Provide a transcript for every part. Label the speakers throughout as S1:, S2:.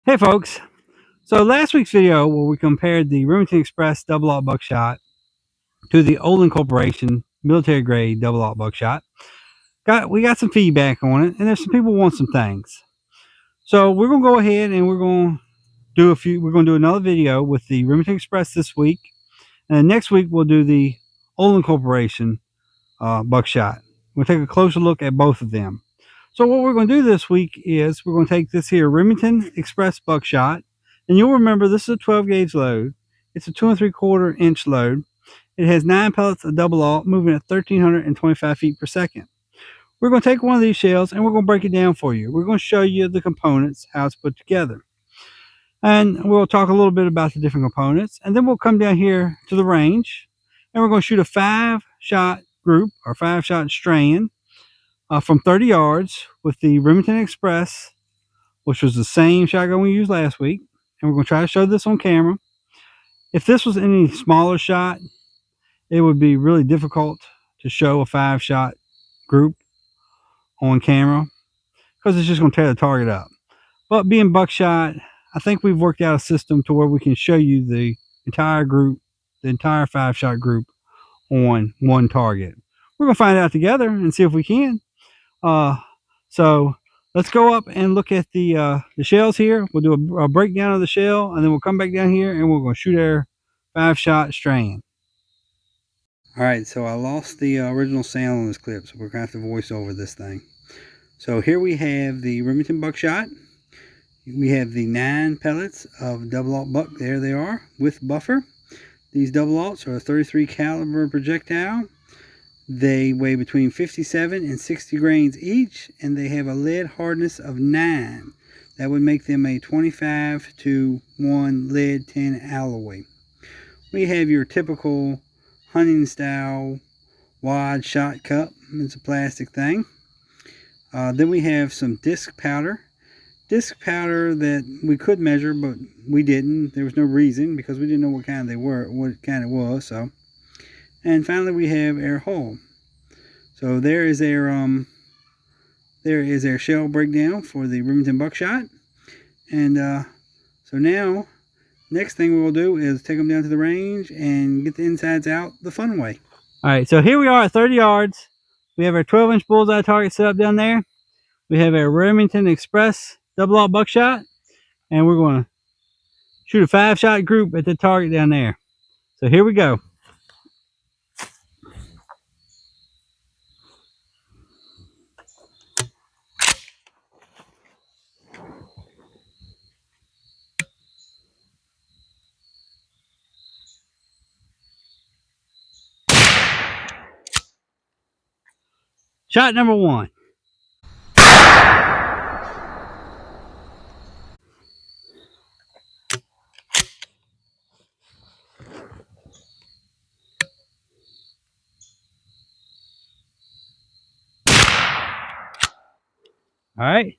S1: Hey folks, so last week's video where we compared the Remington Express double-aught buckshot to the Olin Corporation military grade double-aught buckshot, we got some feedback on it, and there's some people want some things. So we're gonna go ahead and we're gonna do another video with the Remington Express this week, and then next week we'll do the Olin Corporation buckshot. We'll take a closer look at both of them. So what we're going to do this week is we're going to take this here Remington Express buckshot, and you'll remember this is a 12 gauge load. It's a 2 3/4 inch load. It has 9 pellets of double aught moving at 1,325 feet per second. We're going to take one of these shells and we're going to break it down for you. We're going to show you the components, how it's put together, and we'll talk a little bit about the different components, and then we'll come down here to the range and we're going to shoot a 5-shot group or 5-shot strand from 30 yards with the Remington Express, which was the same shotgun we used last week. And we're going to try to show this on camera. If this was any smaller shot, it would be really difficult to show a 5-shot group on camera because it's just going to tear the target up. But being buckshot, I think we've worked out a system to where we can show you the entire group, the entire 5-shot group on one target. We're going to find out together and see if we can. So let's go up and look at the shells here. We'll do a breakdown of the shell, and then we'll come back down here and we're going to shoot our 5-shot strand. All right, so I lost the original sound on this clip, so we're going to have to voice over this thing. So here we have the Remington Buckshot. We have the 9 pellets of double-aught buck. There they are with buffer. These double-aughts are a 33 caliber projectile. They weigh between 57 and 60 grains each, and they have a lead hardness of 9. That would make them a 25-1 lead 10 alloy. We have your typical hunting style wad shot cup. It's a plastic thing. Then we have some disc powder. Disc powder that we could measure, but we didn't. There was no reason because we didn't know what kind they were, what kind it was. So. And finally, we have our hull. So there is our shell breakdown for the Remington Buckshot. And so now, next thing we'll do is take them down to the range and get the insides out the fun way. All right, so here we are at 30 yards. We have our 12-inch bullseye target set up down there. We have our Remington Express double-aught buckshot, and we're going to shoot a 5-shot group at the target down there. So here we go. Shot number 1. All right,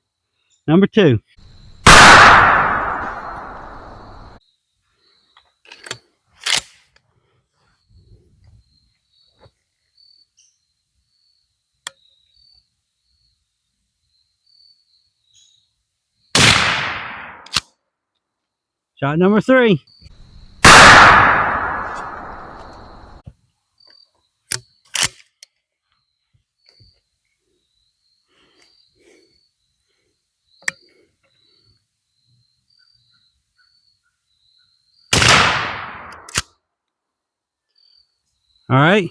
S1: number 2. Shot number 3. All right.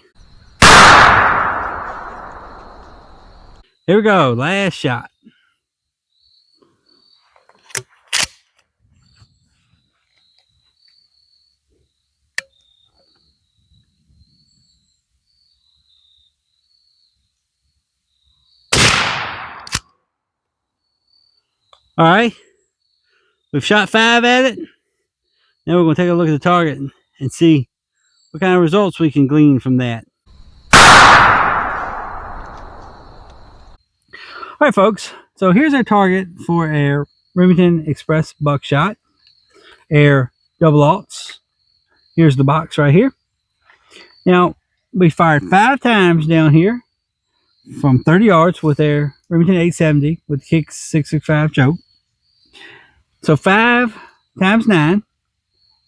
S1: Here we go. Last shot. All right. We've shot 5 at it. Now we're going to take a look at the target and see what kind of results we can glean from that. All right, folks. So here's our target for our Remington Express buckshot, our double-aughts. Here's the box right here. Now, we fired 5 times down here from 30 yards with our Remington 870 with Kick 665 choke. So 5 times 9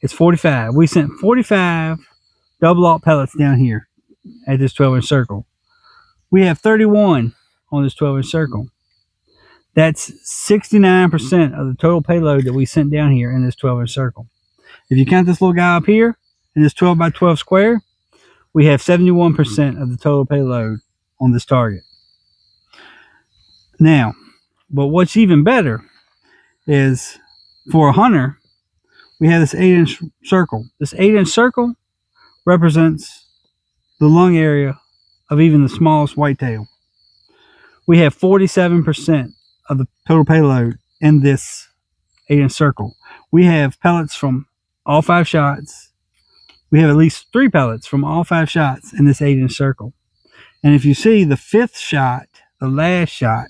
S1: is 45. We sent 45 double-aught pellets down here at this 12-inch circle. We have 31 on this 12-inch circle. That's 69% of the total payload that we sent down here in this 12-inch circle. If you count this little guy up here in this 12 by 12 square, we have 71% of the total payload on this target. Now, but what's even better is for a hunter, we have this 8-inch circle. This 8-inch circle represents the lung area of even the smallest whitetail. We have 47% of the total payload in this 8-inch circle. We have pellets from all 5 shots. We have at least 3 pellets from all 5 shots in this 8-inch circle. And if you see the 5th shot, the last shot,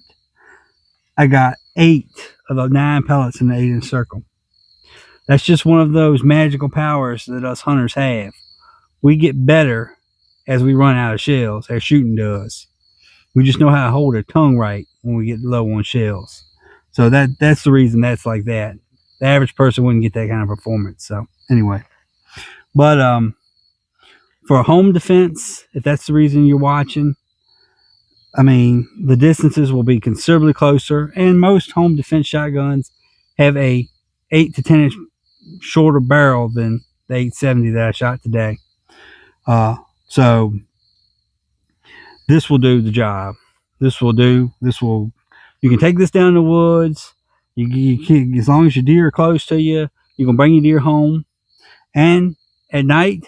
S1: I got 8 of the 9 pellets in the 8-inch circle. That's just one of those magical powers that us hunters have. We get better as we run out of shells, as shooting does. We just know how to hold our tongue right when we get low on shells. So that's the reason that's like that. The average person wouldn't get that kind of performance. So anyway, but for home defense, if that's the reason you're watching, I mean, the distances will be considerably closer, and most home defense shotguns have a 8 to 10 inch shorter barrel than the 870 that I shot today. So this will do the job. You can take this down in the woods. You can, as long as your deer are close to you, you can bring your deer home. And at night,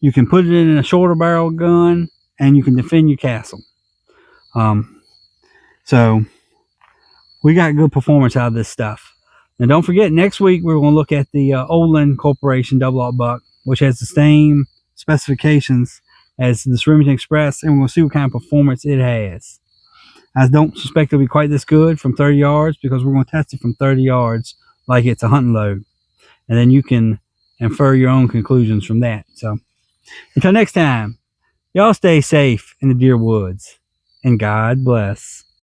S1: you can put it in a shorter barrel gun and you can defend your castle. So we got good performance out of this stuff. And don't forget, next week we're going to look at the Olin Corporation double-aught buck, which has the same specifications as this Remington Express, and we're going to see what kind of performance it has. I don't suspect it'll be quite this good from 30 yards because we're going to test it from 30 yards like it's a hunting load. And then you can infer your own conclusions from that. So until next time, y'all stay safe in the deer woods, and God bless.